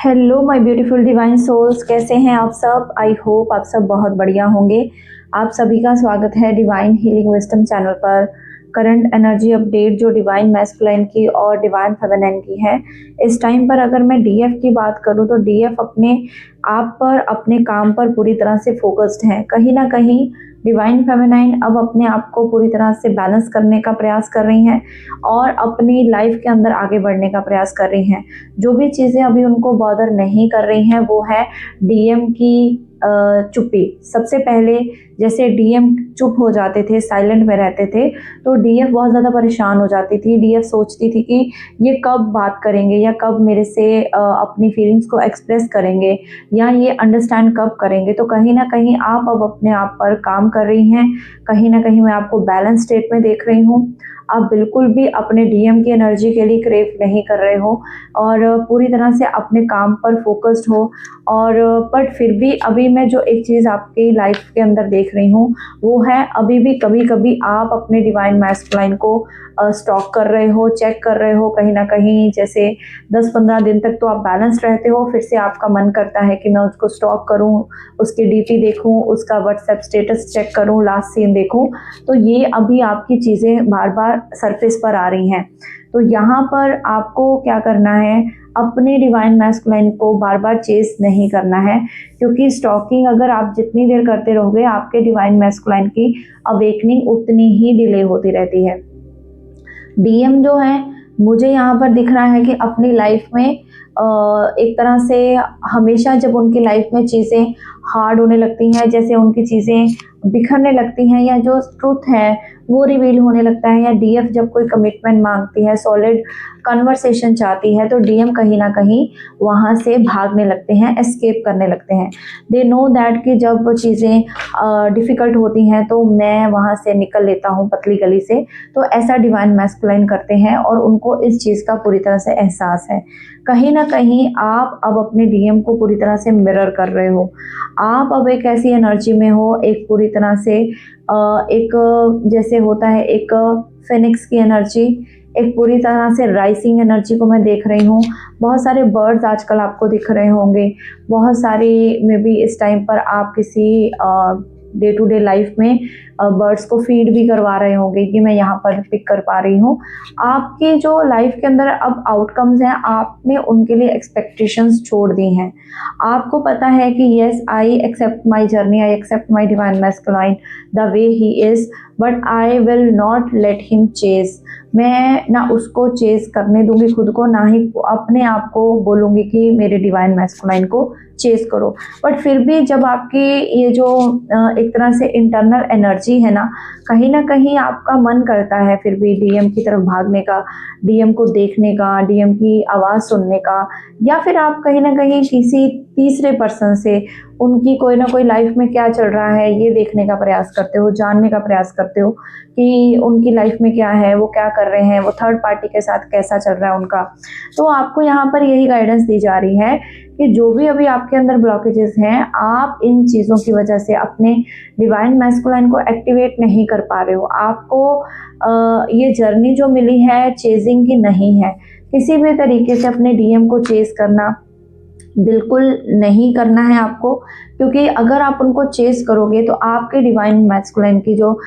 Hello my beautiful divine souls, कैसे हैं आप सब। आई होप आप सब बहुत बढ़िया होंगे। आप सभी का स्वागत है डिवाइन हीलिंग विजडम चैनल पर। करंट एनर्जी अपडेट जो डिवाइन मैस्कुलाइन की और डिवाइन फेमिनाइन की है। इस टाइम पर अगर मैं डीएफ की बात करूं तो डीएफ अपने आप पर, अपने काम पर पूरी तरह से फोकस्ड है। कहीं ना कहीं डिवाइन फेमिनाइन अब अपने आप को पूरी तरह से बैलेंस करने का प्रयास कर रही हैं और अपनी लाइफ के अंदर आगे बढ़ने का प्रयास कर रही हैं। जो भी चीज़ें अभी उनको बॉदर नहीं कर रही हैं वो है डीएम की चुप्पी। सबसे पहले जैसे डीएम चुप हो जाते थे, साइलेंट में रहते थे, तो डीएफ बहुत ज़्यादा परेशान हो जाती थी। डीएफ सोचती थी कि ये कब बात करेंगे या कब मेरे से अपनी फीलिंग्स को एक्सप्रेस करेंगे या ये अंडरस्टैंड कब करेंगे। तो कहीं ना कहीं आप अब अपने आप पर काम कर रही हैं। कहीं ना कहीं मैं आपको बैलेंस स्टेट में देख रही हूँ। आप बिल्कुल भी अपने डीएम की एनर्जी के लिए क्रेव नहीं कर रहे हो और पूरी तरह से अपने काम पर फोकस्ड हो। और बट फिर भी अभी मैं जो एक चीज़ आपकी लाइफ के अंदर देख रही हूँ वो है, अभी भी कभी कभी आप अपने डिवाइन मैस्कुलाइन को स्टॉक कर रहे हो, चेक कर रहे हो। कहीं ना कहीं जैसे 10-15 दिन तक तो आप बैलेंस रहते हो, फिर से आपका मन करता है कि मैं उसको स्टॉक करूं, उसकी डीपी देखूं, उसका व्हाट्सएप स्टेटस चेक करूं, लास्ट सीन देखूं। तो ये अभी आपकी चीज़ें बार बार सरफेस पर आ रही हैं। तो यहाँ पर आपको क्या करना है, अपने डिवाइन मैस्कुलाइन को बार बार चेस नहीं करना है, क्योंकि स्टॉकिंग अगर आप जितनी देर करते रहोगे आपके डिवाइन मैस्कुलाइन की अवेकनिंग उतनी ही डिले होती रहती है। डीएम जो है, मुझे यहाँ पर दिख रहा है कि अपनी लाइफ में एक तरह से हमेशा जब उनकी लाइफ में चीज़ें हार्ड होने लगती हैं, जैसे उनकी चीज़ें बिखरने लगती हैं या जो ट्रुथ है वो रिवील होने लगता है, या डीएफ जब कोई कमिटमेंट मांगती है, सॉलिड कन्वर्सेशन चाहती है, तो डीएम कहीं ना कहीं वहाँ से भागने लगते हैं, एस्केप करने लगते हैं। दे नो दैट कि जब वो चीज़ें डिफ़िकल्ट होती हैं तो मैं वहाँ से निकल लेता हूँ पतली गली से। तो ऐसा डिवाइन मैस्कुलाइन करते हैं और उनको इस चीज़ का पूरी तरह से एहसास है। कहीं ना कहीं आप अब अपने डीएम को पूरी तरह से मिरर कर रहे हो। आप अब एक ऐसी एनर्जी में हो, एक पूरी तरह से एक जैसे होता है एक फिनिक्स की एनर्जी, एक पूरी तरह से राइसिंग एनर्जी को मैं देख रही हूँ। बहुत सारे बर्ड्स आजकल आपको दिख रहे होंगे, बहुत सारी मे बी इस टाइम पर आप किसी डे टू डे लाइफ में बर्ड्स को फीड भी करवा रहे होंगे, कि मैं यहाँ पर पिक कर पा रही हूँ। आपकी जो लाइफ के अंदर अब आउटकम्स हैं, आपने उनके लिए एक्सपेक्टेशंस छोड़ दी हैं। आपको पता है कि yes, I accept my journey, I accept my divine masculine the way he is, but I will not let him chase. मैं ना उसको चेस करने दूंगी खुद को, ना ही अपने आप को बोलूँगी कि मेरे डिवाइन मैस्कुलाइन को चेस करो। बट फिर भी जब आपकी ये जो एक तरह से इंटरनल एनर्जी है ना, कहीं ना कहीं आपका मन करता है फिर भी डीएम की तरफ भागने का, डीएम को देखने का, डीएम की आवाज़ सुनने का, या फिर आप कहीं ना कहीं किसी तीसरे पर्सन से उनकी कोई ना कोई लाइफ में क्या चल रहा है ये देखने का प्रयास करते हो, जानने का प्रयास करते हो कि उनकी लाइफ में क्या है, वो क्या कर रहे हैं, वो थर्ड पार्टी के साथ कैसा चल रहा है उनका। तो आपको यहाँ पर यही गाइडेंस दी जा रही है कि जो भी अभी आपके अंदर ब्लॉकेजेस हैं, आप इन चीज़ों की वजह से अपने डिवाइन मैस्कुलाइन को एक्टिवेट नहीं कर पा रहे हो। आपको ये जर्नी जो मिली है चेजिंग की नहीं है। किसी भी तरीके से अपने डीएम को चेस करना बिल्कुल नहीं करना है आपको, क्योंकि अगर आप उनको चेस करोगे तो आपके डिवाइन मैस्कुलाइन की जो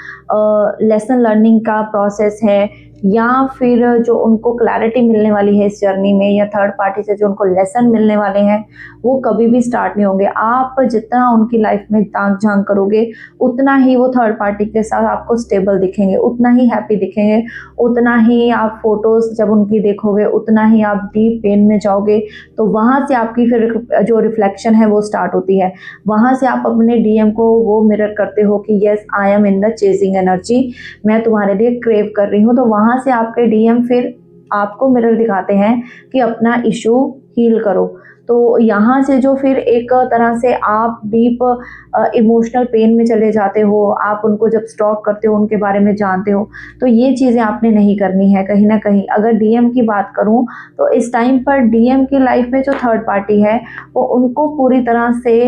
लेसन लर्निंग का प्रोसेस है, या फिर जो उनको क्लैरिटी मिलने वाली है इस जर्नी में, या थर्ड पार्टी से जो उनको लेसन मिलने वाले हैं, वो कभी भी स्टार्ट नहीं होंगे। आप जितना उनकी लाइफ में ताक झांक करोगे उतना ही वो थर्ड पार्टी के साथ आपको स्टेबल दिखेंगे, उतना ही हैप्पी दिखेंगे, उतना ही आप फोटोज़ जब उनकी देखोगे उतना ही आप डीप पेन में जाओगे। तो वहाँ से आपकी फिर जो रिफ्लेक्शन है वो स्टार्ट होती है। वहाँ से आप अपने डीएम को वो मिरर करते हो कि yes, I am in the chasing energy, मैं तुम्हारे लिए क्रेव कर रही हूँ। तो वहाँ से आपके डीएम फिर आपको मिरर दिखाते हैं कि अपना इशू हील करो। तो यहाँ से जो फिर एक तरह से आप डीप इमोशनल पेन में चले जाते हो, आप उनको जब स्टॉक करते हो, उनके बारे में जानते हो, तो ये चीज़ें आपने नहीं करनी है। कहीं ना कहीं अगर डीएम की बात करूँ तो इस टाइम पर डीएम की लाइफ में जो थर्ड पार्टी है वो उनको पूरी तरह से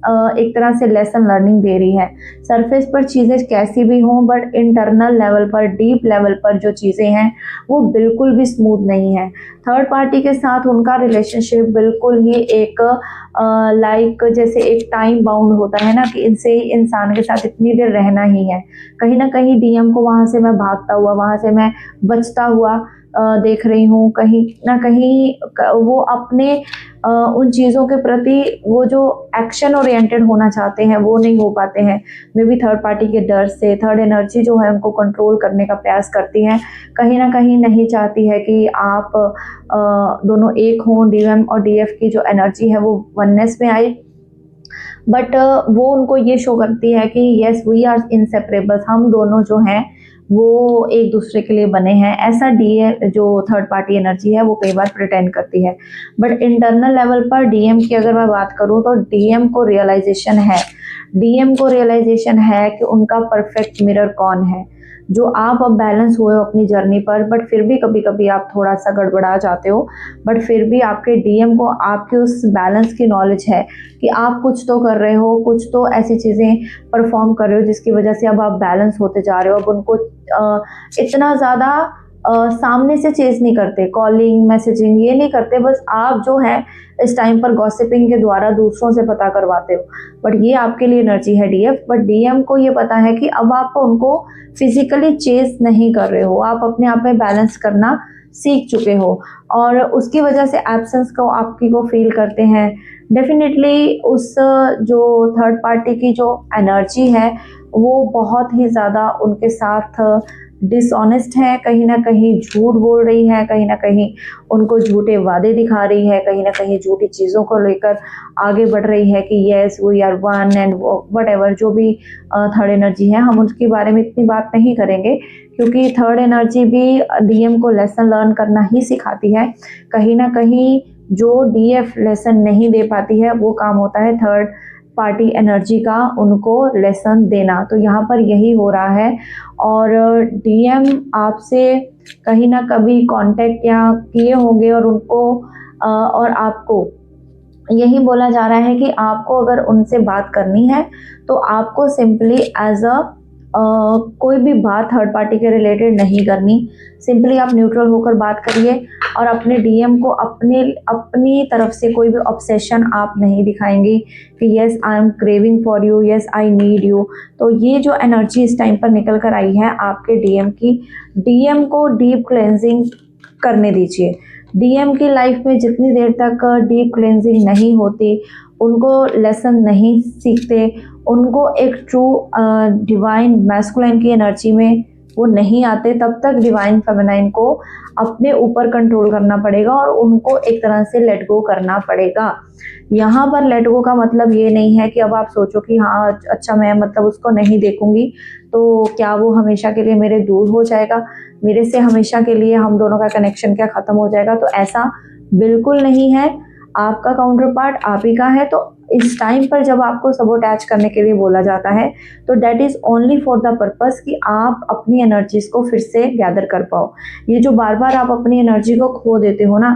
एक तरह से लेसन लर्निंग दे रही है। सरफेस पर चीज़ें कैसी भी हों, बट इंटरनल लेवल पर, डीप लेवल पर जो चीज़ें हैं वो बिल्कुल भी स्मूथ नहीं है। थर्ड पार्टी के साथ उनका रिलेशनशिप बिल्कुल ही एक लाइक जैसे एक टाइम बाउंड होता है ना, कि इनसे इंसान के साथ इतनी देर रहना ही है। कहीं ना कहीं डीएम को वहाँ से मैं भागता हुआ, वहाँ से मैं बचता हुआ देख रही हूँ। कहीं ना कहीं वो अपने उन चीज़ों के प्रति वो जो एक्शन ओरिएंटेड होना चाहते हैं वो नहीं हो पाते हैं। मे बी थर्ड पार्टी के डर से थर्ड एनर्जी जो है उनको कंट्रोल करने का प्रयास करती है। कहीं ना कहीं नहीं चाहती है कि आप दोनों एक हों। डीएम और डीएफ की जो एनर्जी है वो वननेस में आए, बट वो उनको ये शो करती है कि येस वी आर इंसेपरेबल, हम दोनों जो हैं वो एक दूसरे के लिए बने हैं। ऐसा डीएम जो थर्ड पार्टी एनर्जी है वो कई बार प्रिटेंड करती है। बट इंटरनल लेवल पर डीएम की अगर मैं बात करूँ तो डीएम को रियलाइजेशन है, डीएम को रियलाइजेशन है कि उनका परफेक्ट मिरर कौन है। जो आप अब बैलेंस हुए हो अपनी जर्नी पर, बट फिर भी कभी कभी आप थोड़ा सा गड़बड़ा जाते हो, बट फिर भी आपके डीएम को आपके उस बैलेंस की नॉलेज है कि आप कुछ तो कर रहे हो, कुछ तो ऐसी चीज़ें परफॉर्म कर रहे हो जिसकी वजह से अब आप बैलेंस होते जा रहे हो। अब उनको इतना ज़्यादा सामने से चेज नहीं करते, कॉलिंग मैसेजिंग ये नहीं करते, बस आप जो है इस टाइम पर गॉसिपिंग के द्वारा दूसरों से पता करवाते हो। बट ये आपके लिए एनर्जी है डीएफ। बट डीएम को ये पता है कि अब आप उनको फिजिकली चेज नहीं कर रहे हो, आप अपने आप में बैलेंस करना सीख चुके हो, और उसकी वजह से एब्सेंस को आपकी को फील करते हैं। डेफिनेटली उस जो थर्ड पार्टी की जो एनर्जी है वो बहुत ही ज़्यादा उनके साथ डिसऑनेस्ट है, कहीं ना कहीं झूठ बोल रही है, कहीं ना कहीं उनको झूठे वादे दिखा रही है, कहीं ना कहीं झूठी चीज़ों को लेकर आगे बढ़ रही है कि yes we are one and whatever. जो भी थर्ड एनर्जी है हम उसके बारे में इतनी बात नहीं करेंगे, क्योंकि थर्ड एनर्जी भी डीएम को लेसन लर्न करना ही सिखाती है। कहीं ना कहीं जो डीएफ लेसन नहीं दे पाती है वो काम होता है थर्ड पार्टी एनर्जी का, उनको लेसन देना। तो यहाँ पर यही हो रहा है, और डीएम आपसे कहीं ना कभी कांटेक्ट या किए होंगे, और उनको और आपको यही बोला जा रहा है कि आपको अगर उनसे बात करनी है तो आपको सिंपली एज अ कोई भी बात थर्ड पार्टी के रिलेटेड नहीं करनी। सिंपली आप न्यूट्रल होकर बात करिए, और अपने डीएम को अपनी तरफ से कोई भी ऑब्सेशन आप नहीं दिखाएंगे कि yes I am craving for you, yes I need you. तो ये जो एनर्जी इस टाइम पर निकल कर आई है आपके डीएम की, डीएम को डीप क्लेंजिंग करने दीजिए। डीएम की लाइफ में जितनी देर तक डीप क्लेंजिंग नहीं होती, उनको लेसन नहीं सीखते, उनको एक ट्रू डिवाइन मैस्कुलाइन की एनर्जी में वो नहीं आते, तब तक डिवाइन फेमिनाइन को अपने ऊपर कंट्रोल करना पड़ेगा और उनको एक तरह से लेट गो करना पड़ेगा। यहाँ पर लेट गो का मतलब ये नहीं है कि अब आप सोचो कि हाँ अच्छा मैं मतलब उसको नहीं देखूंगी तो क्या वो हमेशा के लिए मेरे दूर हो जाएगा, मेरे से हमेशा के लिए हम दोनों का कनेक्शन क्या ख़त्म हो जाएगा। तो ऐसा बिल्कुल नहीं है। आपका काउंटर पार्ट आप ही का है, तो इस टाइम पर जब आपको सबोटैच करने के लिए बोला जाता है तो that is only for the purpose कि आप अपनी एनर्जीज को फिर से गैदर कर पाओ। ये जो बार बार आप अपनी एनर्जी को खो देते हो ना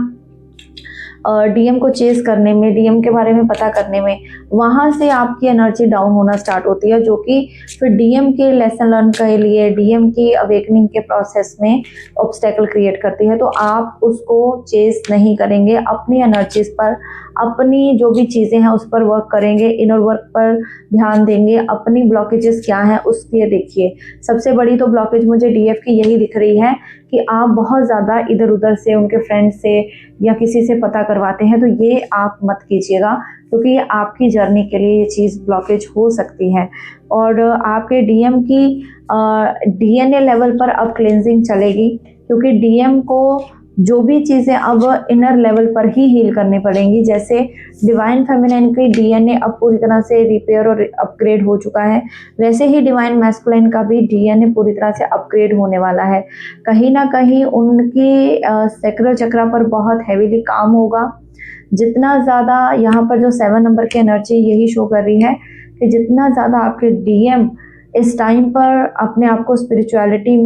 डीएम को चेस करने में, डीएम के बारे में पता करने में, वहाँ से आपकी एनर्जी डाउन होना स्टार्ट होती है, जो कि फिर डीएम के लेसन लर्न के लिए, डीएम की अवेकनिंग के प्रोसेस में ऑब्स्टेकल क्रिएट करती है। तो आप उसको चेस नहीं करेंगे, अपनी एनर्जीज पर, अपनी जो भी चीज़ें हैं उस पर वर्क करेंगे, इनर वर्क पर ध्यान देंगे। अपनी ब्लॉकेजेस क्या हैं उसके देखिए। सबसे बड़ी तो ब्लॉकेज मुझे डीएफ की यही दिख रही है कि आप बहुत ज़्यादा इधर उधर से, उनके फ्रेंड से या किसी से पता करवाते हैं, तो ये आप मत कीजिएगा, क्योंकि ये आपकी जर्नी के लिए ये चीज़ ब्लॉकेज हो सकती है। और आपके डीएम की डीएनए लेवल पर अब क्लेंजिंग चलेगी, क्योंकि डीएम को जो भी चीज़ें अब इनर लेवल पर ही हील करनी पड़ेंगी। जैसे डिवाइन फेमिनाइन की डीएनए अब पूरी तरह से रिपेयर और अपग्रेड हो चुका है, वैसे ही डिवाइन मैस्कुलाइन का भी डीएनए पूरी तरह से अपग्रेड होने वाला है। कहीं ना कहीं उनकी सैक्रल चक्रा पर बहुत हैवीली काम होगा। जितना ज़्यादा यहाँ पर जो 7 नंबर की एनर्जी यही शो कर रही है कि जितना ज़्यादा आपके डीएम इस टाइम पर अपने आप को स्पिरिचुअलिटी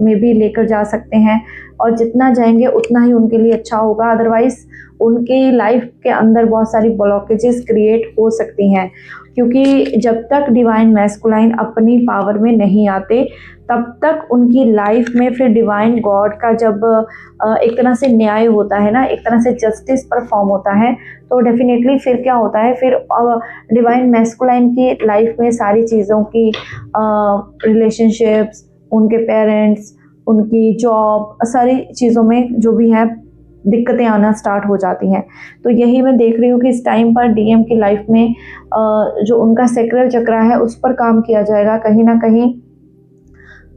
में भी लेकर जा सकते हैं, और जितना जाएंगे उतना ही उनके लिए अच्छा होगा। अदरवाइज उनके लाइफ के अंदर बहुत सारी ब्लॉकेजेस क्रिएट हो सकती हैं, क्योंकि जब तक डिवाइन मैस्कुलाइन अपनी पावर में नहीं आते तब तक उनकी लाइफ में फिर डिवाइन गॉड का जब एक तरह से न्याय होता है ना, एक तरह से जस्टिस परफॉर्म होता है, तो डेफिनेटली फिर क्या होता है, फिर डिवाइन मैस्कुलाइन की लाइफ में सारी चीज़ों की रिलेशनशिप्स, उनके पेरेंट्स, उनकी जॉब, सारी चीज़ों में जो भी है दिक्कतें आना स्टार्ट हो जाती हैं। तो यही मैं देख रही हूँ कि इस टाइम पर डीएम की लाइफ में जो उनका सैक्रल चक्र है उस पर काम किया जाएगा कहीं ना कहीं।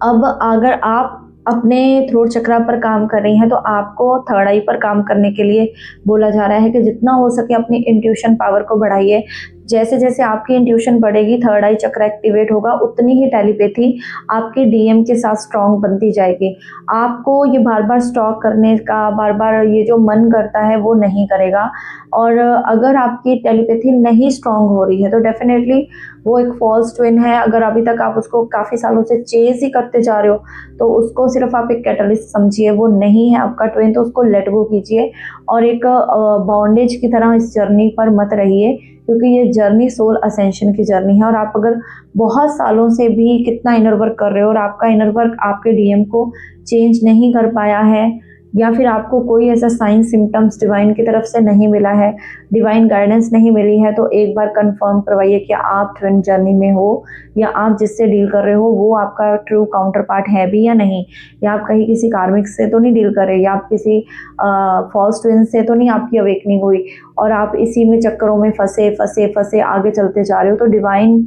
अब अगर आप अपने थ्रोट चक्रा पर काम कर रही हैं तो आपको थर्ड आई पर काम करने के लिए बोला जा रहा है कि जितना हो सके अपनी इंट्यूशन पावर को बढ़ाइए। जैसे जैसे आपकी इंट्यूशन बढ़ेगी, थर्ड आई चक्र एक्टिवेट होगा, उतनी ही टेलीपैथी आपके डीएम के साथ स्ट्रॉन्ग बनती जाएगी। आपको ये बार बार स्टॉक करने का, बार बार ये जो मन करता है वो नहीं करेगा। और अगर आपकी टेलीपैथी नहीं स्ट्रॉन्ग हो रही है तो डेफिनेटली वो एक फॉल्स ट्विन है। अगर अभी तक आप उसको काफ़ी सालों से चेज ही करते जा रहे हो तो उसको सिर्फ आप एक कैटलिस्ट समझिए, वो नहीं है आपका ट्विन, तो उसको लेट गो कीजिए और एक बॉन्डेज की तरह इस जर्नी पर मत रहिए, क्योंकि ये जर्नी सोल असेंशन की जर्नी है। और आप अगर बहुत सालों से भी कितना इनर वर्क कर रहे हो और आपका इनर वर्क आपके डीएम को चेंज नहीं कर पाया है, या फिर आपको कोई ऐसा साइन सिम्टम्स डिवाइन की तरफ से नहीं मिला है, डिवाइन गाइडेंस नहीं मिली है, तो एक बार कंफर्म करवाइए कि आप ट्विन जर्नी में हो, या आप जिससे डील कर रहे हो वो आपका ट्रू काउंटर पार्ट है भी या नहीं, या आप कहीं किसी कार्मिक से तो नहीं डील कर रहे, या आप किसी फॉल्स ट्विन से तो नहीं आपकी अवेकनिंग हुई और आप इसी में चक्करों में फंसे फंसे फंसे आगे चलते जा रहे हो। तो डिवाइन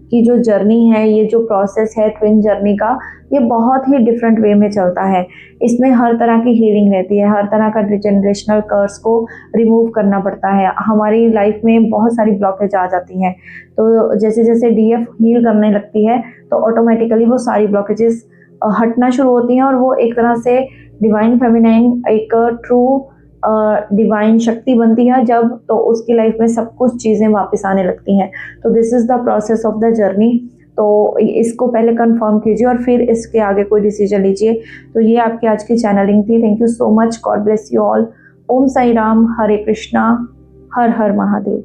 की जो जर्नी है, ये जो प्रोसेस है ट्विन जर्नी का, ये बहुत ही डिफरेंट वे में चलता है। इसमें हर तरह की हीलिंग रहती है, हर तरह का जनरेशनल कर्स को रिमूव करना पड़ता है। हमारी लाइफ में बहुत सारी ब्लॉकेज आ जाती हैं, तो जैसे जैसे डीएफ हील करने लगती है तो ऑटोमेटिकली वो सारी ब्लॉकेजेस हटना शुरू होती हैं और वो एक तरह से डिवाइन फेमिनाइन एक ट्रू डिवाइन शक्ति बनती है जब, तो उसकी लाइफ में सब कुछ चीज़ें वापस आने लगती हैं। तो this is the process of the journey. तो इसको पहले कंफर्म कीजिए और फिर इसके आगे कोई डिसीजन लीजिए। तो ये आपकी आज की चैनलिंग थी। Thank you so much. God bless you all. Om Sai Ram, Hare Krishna, Har Har Mahadev.